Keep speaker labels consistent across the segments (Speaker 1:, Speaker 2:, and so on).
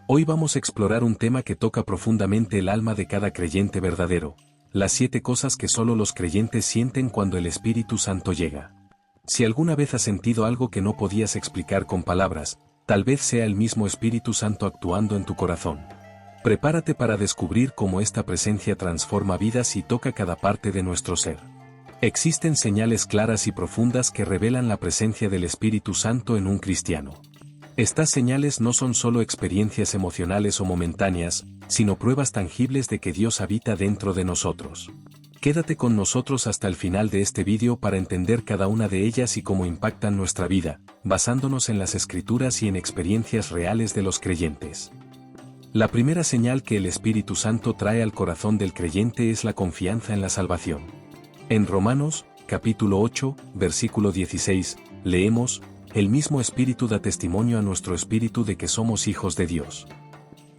Speaker 1: Hoy vamos a explorar un tema que toca profundamente el alma de cada creyente verdadero, las 7 cosas que solo los creyentes sienten cuando el Espíritu Santo llega. Si alguna vez has sentido algo que no podías explicar con palabras, tal vez sea el mismo Espíritu Santo actuando en tu corazón. Prepárate para descubrir cómo esta presencia transforma vidas y toca cada parte de nuestro ser. Existen señales claras y profundas que revelan la presencia del Espíritu Santo en un cristiano. Estas señales no son solo experiencias emocionales o momentáneas, sino pruebas tangibles de que Dios habita dentro de nosotros. Quédate con nosotros hasta el final de este vídeo para entender cada una de ellas y cómo impactan nuestra vida, basándonos en las Escrituras y en experiencias reales de los creyentes. La primera señal que el Espíritu Santo trae al corazón del creyente es la confianza en la salvación. En Romanos, capítulo 8, versículo 16, leemos: el mismo Espíritu da testimonio a nuestro espíritu de que somos hijos de Dios.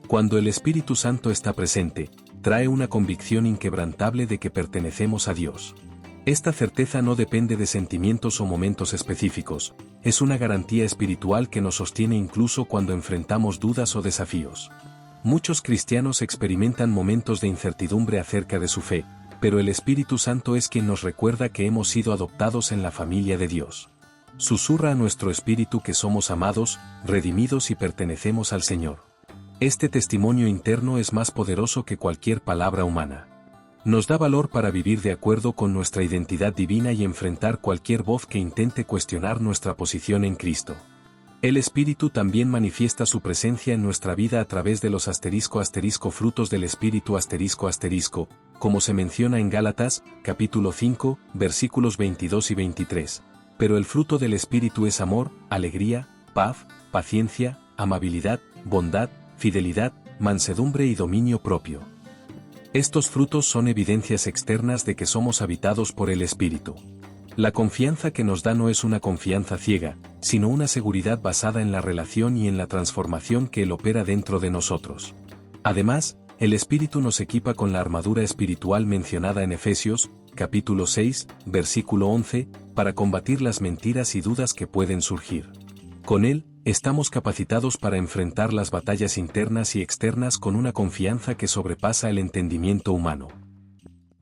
Speaker 1: Cuando el Espíritu Santo está presente, trae una convicción inquebrantable de que pertenecemos a Dios. Esta certeza no depende de sentimientos o momentos específicos, es una garantía espiritual que nos sostiene incluso cuando enfrentamos dudas o desafíos. Muchos cristianos experimentan momentos de incertidumbre acerca de su fe, pero el Espíritu Santo es quien nos recuerda que hemos sido adoptados en la familia de Dios. Susurra a nuestro espíritu que somos amados, redimidos y pertenecemos al Señor. Este testimonio interno es más poderoso que cualquier palabra humana. Nos da valor para vivir de acuerdo con nuestra identidad divina y enfrentar cualquier voz que intente cuestionar nuestra posición en Cristo. El Espíritu también manifiesta su presencia en nuestra vida a través de los frutos del Espíritu como se menciona en Gálatas, capítulo 5, versículos 22 y 23. Pero el fruto del Espíritu es amor, alegría, paz, paciencia, amabilidad, bondad, fidelidad, mansedumbre y dominio propio. Estos frutos son evidencias externas de que somos habitados por el Espíritu. La confianza que nos da no es una confianza ciega, sino una seguridad basada en la relación y en la transformación que Él opera dentro de nosotros. Además, el Espíritu nos equipa con la armadura espiritual mencionada en Efesios, capítulo 6, versículo 11, para combatir las mentiras y dudas que pueden surgir. Con Él, estamos capacitados para enfrentar las batallas internas y externas con una confianza que sobrepasa el entendimiento humano.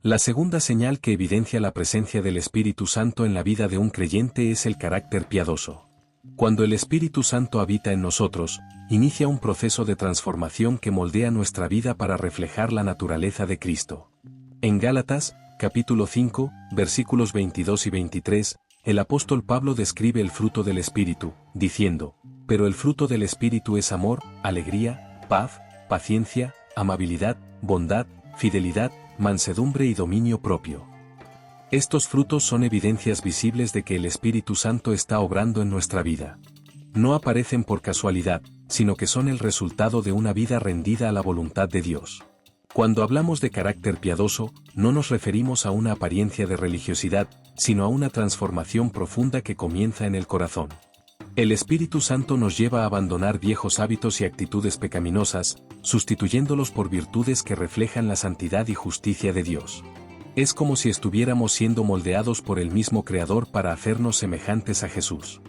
Speaker 1: La segunda señal que evidencia la presencia del Espíritu Santo en la vida de un creyente es el carácter piadoso. Cuando el Espíritu Santo habita en nosotros, inicia un proceso de transformación que moldea nuestra vida para reflejar la naturaleza de Cristo. En Gálatas, capítulo 5, versículos 22 y 23, el apóstol Pablo describe el fruto del Espíritu, diciendo: pero el fruto del Espíritu es amor, alegría, paz, paciencia, amabilidad, bondad, fidelidad, mansedumbre y dominio propio. Estos frutos son evidencias visibles de que el Espíritu Santo está obrando en nuestra vida. No aparecen por casualidad, sino que son el resultado de una vida rendida a la voluntad de Dios. Cuando hablamos de carácter piadoso, no nos referimos a una apariencia de religiosidad, sino a una transformación profunda que comienza en el corazón. El Espíritu Santo nos lleva a abandonar viejos hábitos y actitudes pecaminosas, sustituyéndolos por virtudes que reflejan la santidad y justicia de Dios. Es como si estuviéramos siendo moldeados por el mismo Creador para hacernos semejantes a Jesús.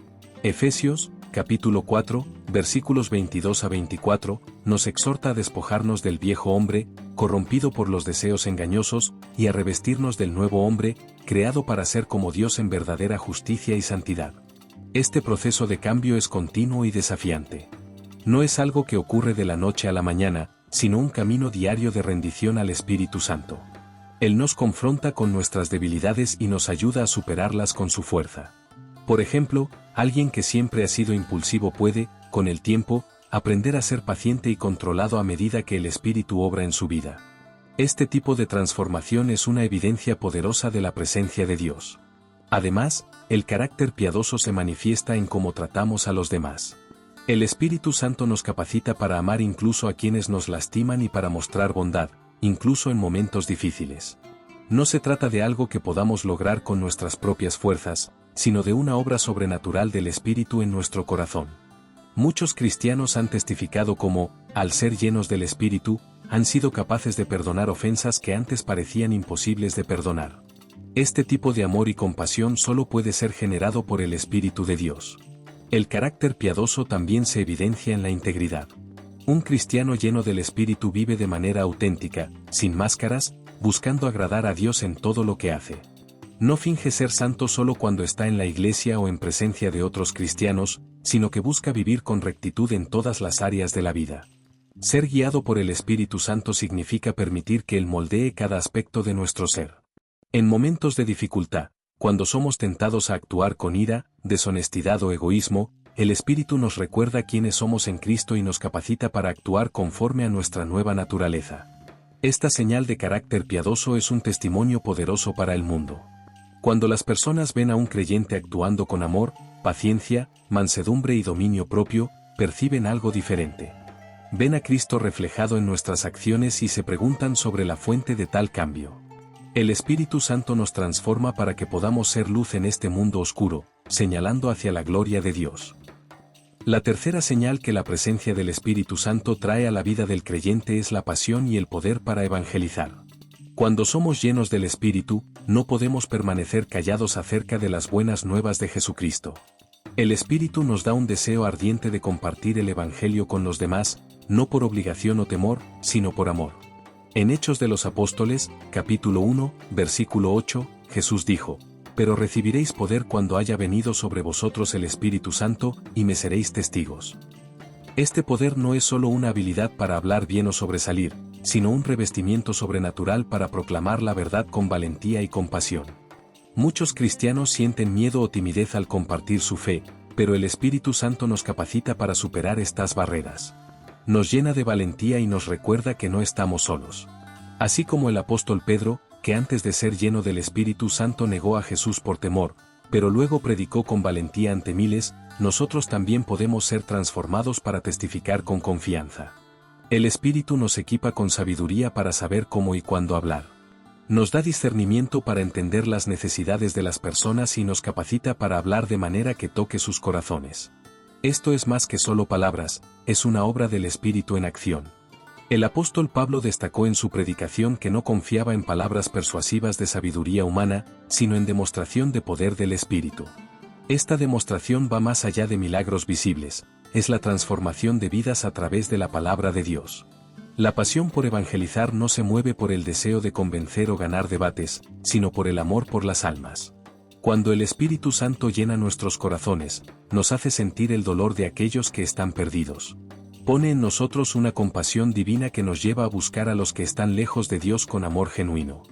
Speaker 1: Efesios, capítulo 4, versículos 22 a 24, nos exhorta a despojarnos del viejo hombre, corrompido por los deseos engañosos, y a revestirnos del nuevo hombre, creado para ser como Dios en verdadera justicia y santidad. Este proceso de cambio es continuo y desafiante. No es algo que ocurre de la noche a la mañana, sino un camino diario de rendición al Espíritu Santo. Él nos confronta con nuestras debilidades y nos ayuda a superarlas con su fuerza. Por ejemplo, alguien que siempre ha sido impulsivo puede, con el tiempo, aprender a ser paciente y controlado a medida que el Espíritu obra en su vida. Este tipo de transformación es una evidencia poderosa de la presencia de Dios. Además, el carácter piadoso se manifiesta en cómo tratamos a los demás. El Espíritu Santo nos capacita para amar incluso a quienes nos lastiman y para mostrar bondad, incluso en momentos difíciles. No se trata de algo que podamos lograr con nuestras propias fuerzas, sino de una obra sobrenatural del Espíritu en nuestro corazón. Muchos cristianos han testificado cómo, al ser llenos del Espíritu, han sido capaces de perdonar ofensas que antes parecían imposibles de perdonar. Este tipo de amor y compasión solo puede ser generado por el Espíritu de Dios. El carácter piadoso también se evidencia en la integridad. Un cristiano lleno del Espíritu vive de manera auténtica, sin máscaras, buscando agradar a Dios en todo lo que hace. No finge ser santo solo cuando está en la iglesia o en presencia de otros cristianos, sino que busca vivir con rectitud en todas las áreas de la vida. Ser guiado por el Espíritu Santo significa permitir que Él moldee cada aspecto de nuestro ser. En momentos de dificultad, cuando somos tentados a actuar con ira, deshonestidad o egoísmo, el Espíritu nos recuerda quiénes somos en Cristo y nos capacita para actuar conforme a nuestra nueva naturaleza. Esta señal de carácter piadoso es un testimonio poderoso para el mundo. Cuando las personas ven a un creyente actuando con amor, paciencia, mansedumbre y dominio propio, perciben algo diferente. Ven a Cristo reflejado en nuestras acciones y se preguntan sobre la fuente de tal cambio. El Espíritu Santo nos transforma para que podamos ser luz en este mundo oscuro, señalando hacia la gloria de Dios. La tercera señal que la presencia del Espíritu Santo trae a la vida del creyente es la pasión y el poder para evangelizar. Cuando somos llenos del Espíritu, no podemos permanecer callados acerca de las buenas nuevas de Jesucristo. El Espíritu nos da un deseo ardiente de compartir el Evangelio con los demás, no por obligación o temor, sino por amor. En Hechos de los Apóstoles, capítulo 1, versículo 8, Jesús dijo: «Pero recibiréis poder cuando haya venido sobre vosotros el Espíritu Santo, y me seréis testigos». Este poder no es solo una habilidad para hablar bien o sobresalir, sino un revestimiento sobrenatural para proclamar la verdad con valentía y compasión. Muchos cristianos sienten miedo o timidez al compartir su fe, pero el Espíritu Santo nos capacita para superar estas barreras. Nos llena de valentía y nos recuerda que no estamos solos. Así como el apóstol Pedro, que antes de ser lleno del Espíritu Santo negó a Jesús por temor, pero luego predicó con valentía ante miles, nosotros también podemos ser transformados para testificar con confianza. El Espíritu nos equipa con sabiduría para saber cómo y cuándo hablar. Nos da discernimiento para entender las necesidades de las personas y nos capacita para hablar de manera que toque sus corazones. Esto es más que solo palabras, es una obra del Espíritu en acción. El apóstol Pablo destacó en su predicación que no confiaba en palabras persuasivas de sabiduría humana, sino en demostración de poder del Espíritu. Esta demostración va más allá de milagros visibles, es la transformación de vidas a través de la palabra de Dios. La pasión por evangelizar no se mueve por el deseo de convencer o ganar debates, sino por el amor por las almas. Cuando el Espíritu Santo llena nuestros corazones, nos hace sentir el dolor de aquellos que están perdidos. Pone en nosotros una compasión divina que nos lleva a buscar a los que están lejos de Dios con amor genuino.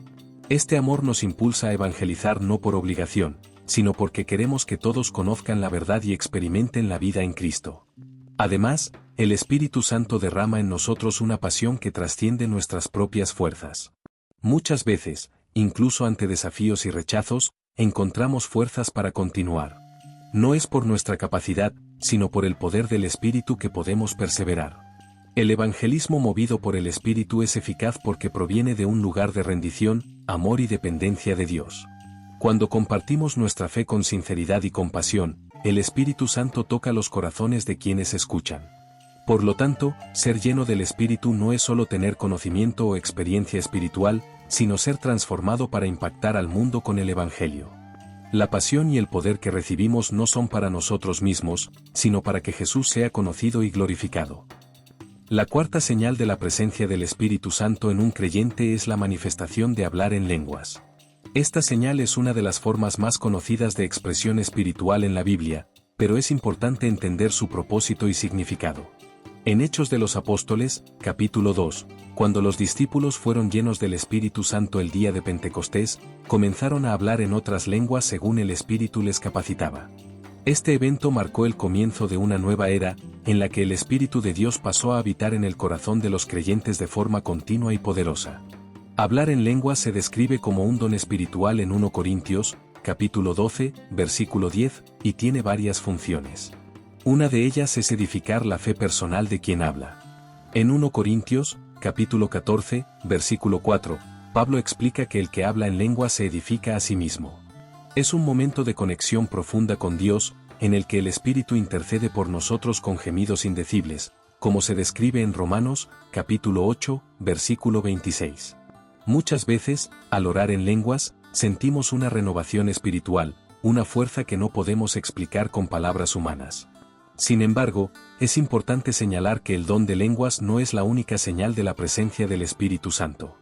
Speaker 1: Este amor nos impulsa a evangelizar no por obligación, sino porque queremos que todos conozcan la verdad y experimenten la vida en Cristo. Además, el Espíritu Santo derrama en nosotros una pasión que trasciende nuestras propias fuerzas. Muchas veces, incluso ante desafíos y rechazos, encontramos fuerzas para continuar. No es por nuestra capacidad, sino por el poder del Espíritu que podemos perseverar. El evangelismo movido por el Espíritu es eficaz porque proviene de un lugar de rendición, amor y dependencia de Dios. Cuando compartimos nuestra fe con sinceridad y compasión, el Espíritu Santo toca los corazones de quienes escuchan. Por lo tanto, ser lleno del Espíritu no es solo tener conocimiento o experiencia espiritual, sino ser transformado para impactar al mundo con el Evangelio. La pasión y el poder que recibimos no son para nosotros mismos, sino para que Jesús sea conocido y glorificado. La cuarta señal de la presencia del Espíritu Santo en un creyente es la manifestación de hablar en lenguas. Esta señal es una de las formas más conocidas de expresión espiritual en la Biblia, pero es importante entender su propósito y significado. En Hechos de los Apóstoles, capítulo 2, cuando los discípulos fueron llenos del Espíritu Santo el día de Pentecostés, comenzaron a hablar en otras lenguas según el Espíritu les capacitaba. Este evento marcó el comienzo de una nueva era, en la que el Espíritu de Dios pasó a habitar en el corazón de los creyentes de forma continua y poderosa. Hablar en lenguas se describe como un don espiritual en 1 Corintios, capítulo 12, versículo 10, y tiene varias funciones. Una de ellas es edificar la fe personal de quien habla. En 1 Corintios, capítulo 14, versículo 4, Pablo explica que el que habla en lenguas se edifica a sí mismo. Es un momento de conexión profunda con Dios, en el que el Espíritu intercede por nosotros con gemidos indecibles, como se describe en Romanos, capítulo 8, versículo 26. Muchas veces, al orar en lenguas, sentimos una renovación espiritual, una fuerza que no podemos explicar con palabras humanas. Sin embargo, es importante señalar que el don de lenguas no es la única señal de la presencia del Espíritu Santo.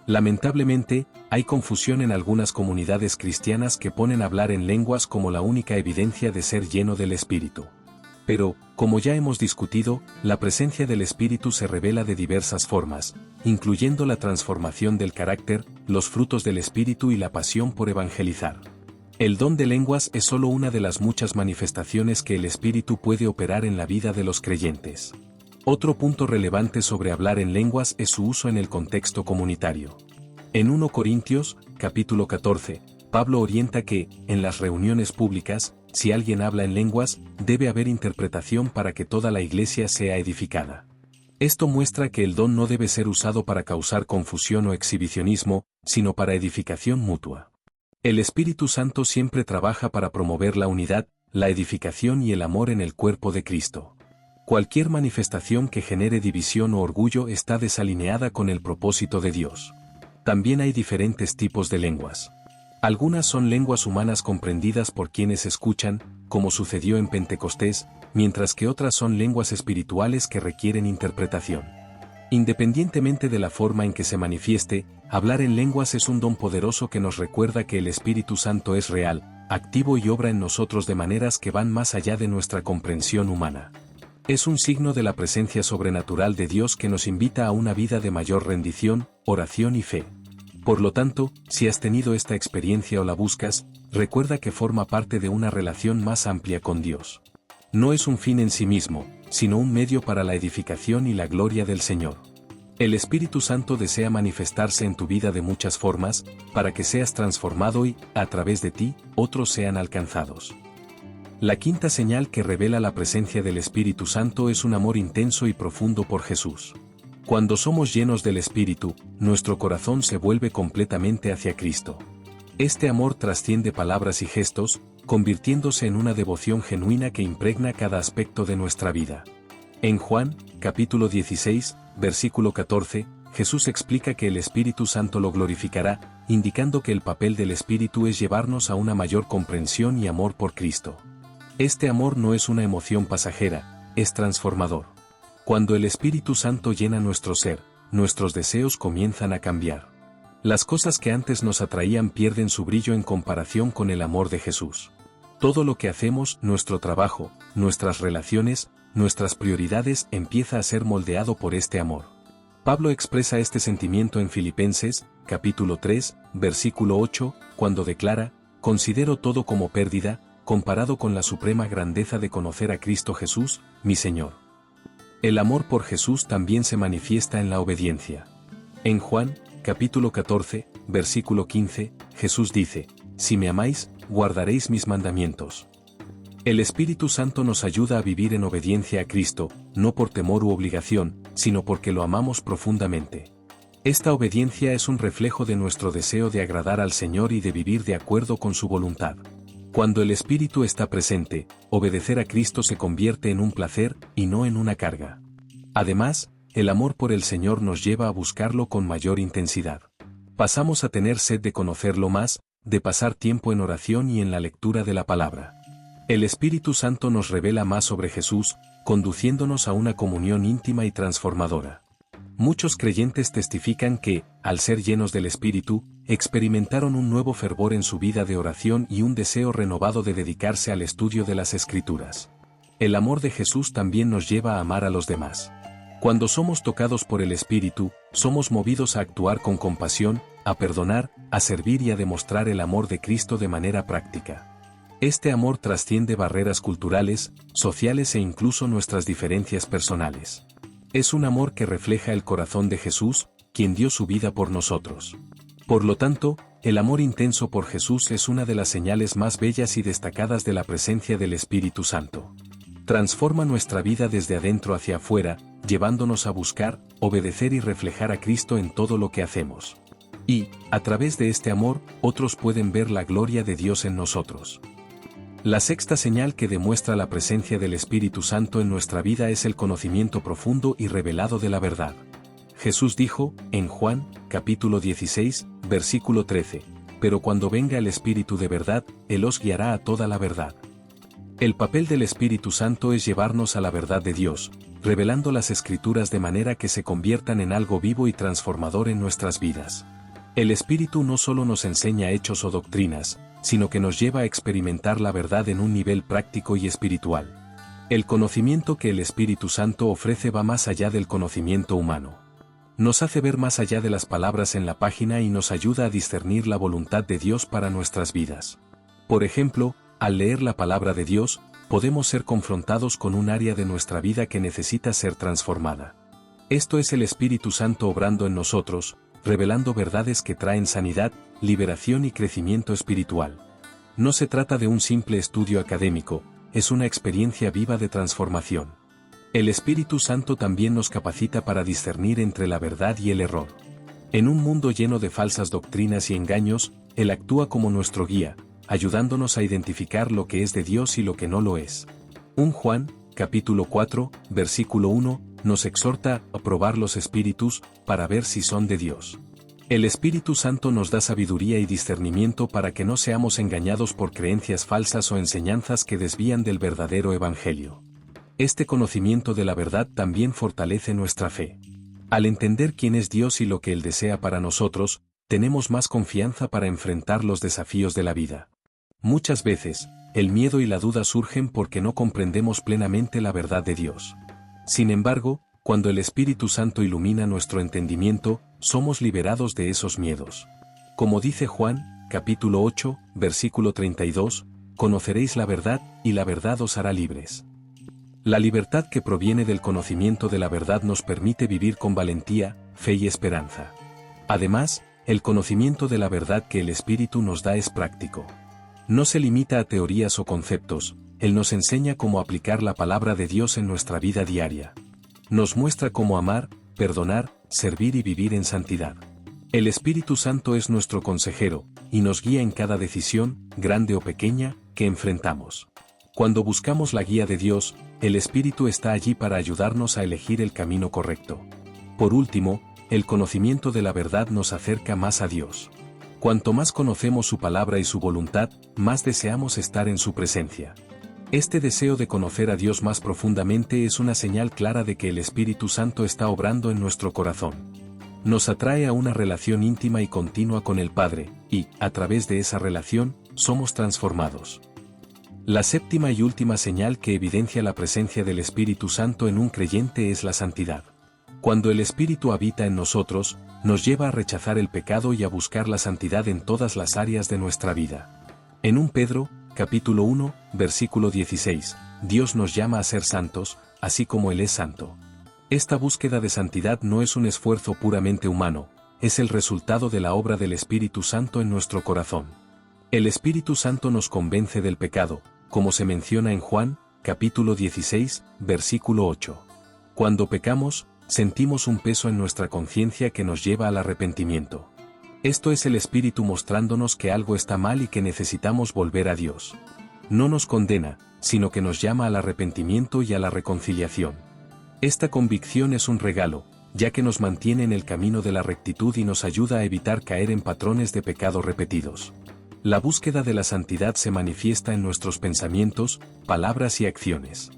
Speaker 1: Lamentablemente, hay confusión en algunas comunidades cristianas que ponen hablar en lenguas como la única evidencia de ser lleno del Espíritu. Pero, como ya hemos discutido, la presencia del Espíritu se revela de diversas formas, incluyendo la transformación del carácter, los frutos del Espíritu y la pasión por evangelizar. El don de lenguas es solo una de las muchas manifestaciones que el Espíritu puede operar en la vida de los creyentes. Otro punto relevante sobre hablar en lenguas es su uso en el contexto comunitario. En 1 Corintios, capítulo 14, Pablo orienta que, en las reuniones públicas, si alguien habla en lenguas, debe haber interpretación para que toda la iglesia sea edificada. Esto muestra que el don no debe ser usado para causar confusión o exhibicionismo, sino para edificación mutua. El Espíritu Santo siempre trabaja para promover la unidad, la edificación y el amor en el cuerpo de Cristo. Cualquier manifestación que genere división o orgullo está desalineada con el propósito de Dios. También hay diferentes tipos de lenguas. Algunas son lenguas humanas comprendidas por quienes escuchan, como sucedió en Pentecostés, mientras que otras son lenguas espirituales que requieren interpretación. Independientemente de la forma en que se manifieste, hablar en lenguas es un don poderoso que nos recuerda que el Espíritu Santo es real, activo y obra en nosotros de maneras que van más allá de nuestra comprensión humana. Es un signo de la presencia sobrenatural de Dios que nos invita a una vida de mayor rendición, oración y fe. Por lo tanto, si has tenido esta experiencia o la buscas, recuerda que forma parte de una relación más amplia con Dios. No es un fin en sí mismo, sino un medio para la edificación y la gloria del Señor. El Espíritu Santo desea manifestarse en tu vida de muchas formas, para que seas transformado y, a través de ti, otros sean alcanzados. La quinta señal que revela la presencia del Espíritu Santo es un amor intenso y profundo por Jesús. Cuando somos llenos del Espíritu, nuestro corazón se vuelve completamente hacia Cristo. Este amor trasciende palabras y gestos, convirtiéndose en una devoción genuina que impregna cada aspecto de nuestra vida. En Juan, capítulo 16, versículo 14, Jesús explica que el Espíritu Santo lo glorificará, indicando que el papel del Espíritu es llevarnos a una mayor comprensión y amor por Cristo. Este amor no es una emoción pasajera, es transformador. Cuando el Espíritu Santo llena nuestro ser, nuestros deseos comienzan a cambiar. Las cosas que antes nos atraían pierden su brillo en comparación con el amor de Jesús. Todo lo que hacemos, nuestro trabajo, nuestras relaciones, nuestras prioridades empieza a ser moldeado por este amor. Pablo expresa este sentimiento en Filipenses, capítulo 3, versículo 8, cuando declara: «Considero todo como pérdida, comparado con la suprema grandeza de conocer a Cristo Jesús, mi Señor». El amor por Jesús también se manifiesta en la obediencia. En Juan, capítulo 14, versículo 15, Jesús dice: «Si me amáis, guardaréis mis mandamientos». El Espíritu Santo nos ayuda a vivir en obediencia a Cristo, no por temor u obligación, sino porque lo amamos profundamente. Esta obediencia es un reflejo de nuestro deseo de agradar al Señor y de vivir de acuerdo con su voluntad. Cuando el Espíritu está presente, obedecer a Cristo se convierte en un placer, y no en una carga. Además, el amor por el Señor nos lleva a buscarlo con mayor intensidad. Pasamos a tener sed de conocerlo más, de pasar tiempo en oración y en la lectura de la palabra. El Espíritu Santo nos revela más sobre Jesús, conduciéndonos a una comunión íntima y transformadora. Muchos creyentes testifican que, al ser llenos del Espíritu, experimentaron un nuevo fervor en su vida de oración y un deseo renovado de dedicarse al estudio de las Escrituras. El amor de Jesús también nos lleva a amar a los demás. Cuando somos tocados por el Espíritu, somos movidos a actuar con compasión, a perdonar, a servir y a demostrar el amor de Cristo de manera práctica. Este amor trasciende barreras culturales, sociales e incluso nuestras diferencias personales. Es un amor que refleja el corazón de Jesús, quien dio su vida por nosotros. Por lo tanto, el amor intenso por Jesús es una de las señales más bellas y destacadas de la presencia del Espíritu Santo. Transforma nuestra vida desde adentro hacia afuera, llevándonos a buscar, obedecer y reflejar a Cristo en todo lo que hacemos. Y, a través de este amor, otros pueden ver la gloria de Dios en nosotros. La sexta señal que demuestra la presencia del Espíritu Santo en nuestra vida es el conocimiento profundo y revelado de la verdad. Jesús dijo, en Juan, capítulo 16, versículo 13, «Pero cuando venga el Espíritu de verdad, Él os guiará a toda la verdad». El papel del Espíritu Santo es llevarnos a la verdad de Dios, revelando las Escrituras de manera que se conviertan en algo vivo y transformador en nuestras vidas. El Espíritu no solo nos enseña hechos o doctrinas, sino que nos lleva a experimentar la verdad en un nivel práctico y espiritual. El conocimiento que el Espíritu Santo ofrece va más allá del conocimiento humano. Nos hace ver más allá de las palabras en la página y nos ayuda a discernir la voluntad de Dios para nuestras vidas. Por ejemplo, al leer la palabra de Dios, podemos ser confrontados con un área de nuestra vida que necesita ser transformada. Esto es el Espíritu Santo obrando en nosotros, revelando verdades que traen sanidad, liberación y crecimiento espiritual. No se trata de un simple estudio académico, es una experiencia viva de transformación. El Espíritu Santo también nos capacita para discernir entre la verdad y el error. En un mundo lleno de falsas doctrinas y engaños, Él actúa como nuestro guía, ayudándonos a identificar lo que es de Dios y lo que no lo es. 1 Juan, capítulo 4, versículo 1, nos exhorta a probar los espíritus, para ver si son de Dios. El Espíritu Santo nos da sabiduría y discernimiento para que no seamos engañados por creencias falsas o enseñanzas que desvían del verdadero Evangelio. Este conocimiento de la verdad también fortalece nuestra fe. Al entender quién es Dios y lo que Él desea para nosotros, tenemos más confianza para enfrentar los desafíos de la vida. Muchas veces, el miedo y la duda surgen porque no comprendemos plenamente la verdad de Dios. Sin embargo, cuando el Espíritu Santo ilumina nuestro entendimiento, somos liberados de esos miedos. Como dice Juan, capítulo 8, versículo 32, conoceréis la verdad, y la verdad os hará libres. La libertad que proviene del conocimiento de la verdad nos permite vivir con valentía, fe y esperanza. Además, el conocimiento de la verdad que el Espíritu nos da es práctico. No se limita a teorías o conceptos, Él nos enseña cómo aplicar la palabra de Dios en nuestra vida diaria. Nos muestra cómo amar, perdonar, servir y vivir en santidad. El Espíritu Santo es nuestro consejero, y nos guía en cada decisión, grande o pequeña, que enfrentamos. Cuando buscamos la guía de Dios, el Espíritu está allí para ayudarnos a elegir el camino correcto. Por último, el conocimiento de la verdad nos acerca más a Dios. Cuanto más conocemos su palabra y su voluntad, más deseamos estar en su presencia. Este deseo de conocer a Dios más profundamente es una señal clara de que el Espíritu Santo está obrando en nuestro corazón. Nos atrae a una relación íntima y continua con el Padre, y, a través de esa relación, somos transformados. La séptima y última señal que evidencia la presencia del Espíritu Santo en un creyente es la santidad. Cuando el Espíritu habita en nosotros, nos lleva a rechazar el pecado y a buscar la santidad en todas las áreas de nuestra vida. En 1 Pedro, capítulo 1, versículo 16, Dios nos llama a ser santos, así como Él es santo. Esta búsqueda de santidad no es un esfuerzo puramente humano, es el resultado de la obra del Espíritu Santo en nuestro corazón. El Espíritu Santo nos convence del pecado, como se menciona en Juan, capítulo 16, versículo 8. Cuando pecamos, sentimos un peso en nuestra conciencia que nos lleva al arrepentimiento. Esto es el Espíritu mostrándonos que algo está mal y que necesitamos volver a Dios. No nos condena, sino que nos llama al arrepentimiento y a la reconciliación. Esta convicción es un regalo, ya que nos mantiene en el camino de la rectitud y nos ayuda a evitar caer en patrones de pecado repetidos. La búsqueda de la santidad se manifiesta en nuestros pensamientos, palabras y acciones.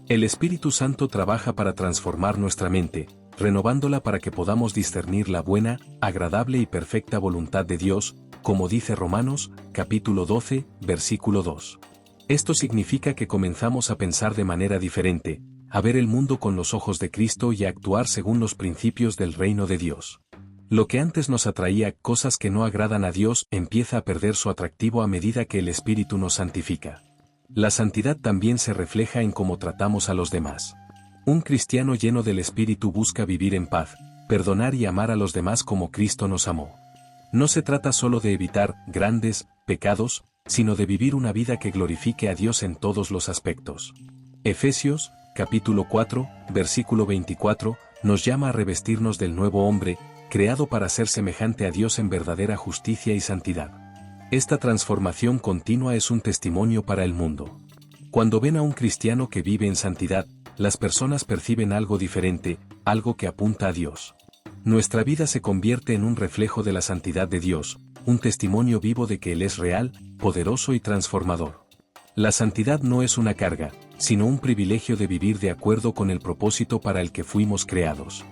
Speaker 1: El Espíritu Santo trabaja para transformar nuestra mente, renovándola para que podamos discernir la buena, agradable y perfecta voluntad de Dios, como dice Romanos, capítulo 12, versículo 2. Esto significa que comenzamos a pensar de manera diferente, a ver el mundo con los ojos de Cristo y a actuar según los principios del reino de Dios. Lo que antes nos atraía, cosas que no agradan a Dios, empieza a perder su atractivo a medida que el Espíritu nos santifica. La santidad también se refleja en cómo tratamos a los demás. Un cristiano lleno del Espíritu busca vivir en paz, perdonar y amar a los demás como Cristo nos amó. No se trata solo de evitar grandes pecados, sino de vivir una vida que glorifique a Dios en todos los aspectos. Efesios, capítulo 4, versículo 24, nos llama a revestirnos del nuevo hombre, creado para ser semejante a Dios en verdadera justicia y santidad. Esta transformación continua es un testimonio para el mundo. Cuando ven a un cristiano que vive en santidad, las personas perciben algo diferente, algo que apunta a Dios. Nuestra vida se convierte en un reflejo de la santidad de Dios, un testimonio vivo de que Él es real, poderoso y transformador. La santidad no es una carga, sino un privilegio de vivir de acuerdo con el propósito para el que fuimos creados.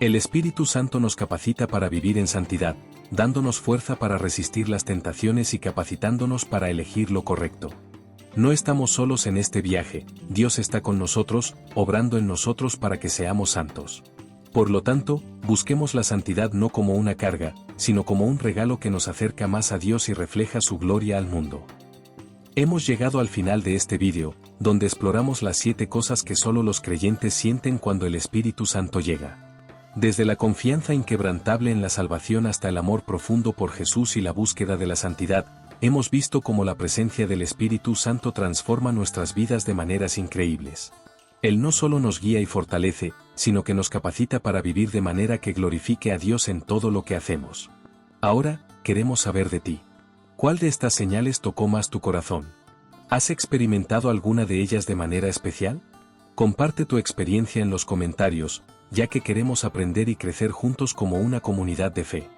Speaker 1: El Espíritu Santo nos capacita para vivir en santidad, dándonos fuerza para resistir las tentaciones y capacitándonos para elegir lo correcto. No estamos solos en este viaje, Dios está con nosotros, obrando en nosotros para que seamos santos. Por lo tanto, busquemos la santidad no como una carga, sino como un regalo que nos acerca más a Dios y refleja su gloria al mundo. Hemos llegado al final de este vídeo, donde exploramos las 7 cosas que solo los creyentes sienten cuando el Espíritu Santo llega. Desde la confianza inquebrantable en la salvación hasta el amor profundo por Jesús y la búsqueda de la santidad, hemos visto cómo la presencia del Espíritu Santo transforma nuestras vidas de maneras increíbles. Él no solo nos guía y fortalece, sino que nos capacita para vivir de manera que glorifique a Dios en todo lo que hacemos. Ahora, queremos saber de ti. ¿Cuál de estas señales tocó más tu corazón? ¿Has experimentado alguna de ellas de manera especial? Comparte tu experiencia en los comentarios, ya que queremos aprender y crecer juntos como una comunidad de fe.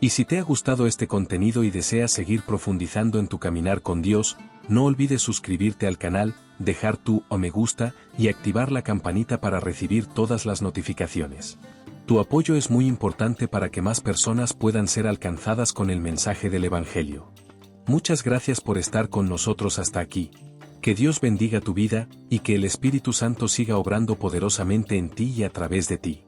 Speaker 1: Y si te ha gustado este contenido y deseas seguir profundizando en tu caminar con Dios, no olvides suscribirte al canal, dejar tu me gusta y activar la campanita para recibir todas las notificaciones. Tu apoyo es muy importante para que más personas puedan ser alcanzadas con el mensaje del Evangelio. Muchas gracias por estar con nosotros hasta aquí. Que Dios bendiga tu vida, y que el Espíritu Santo siga obrando poderosamente en ti y a través de ti.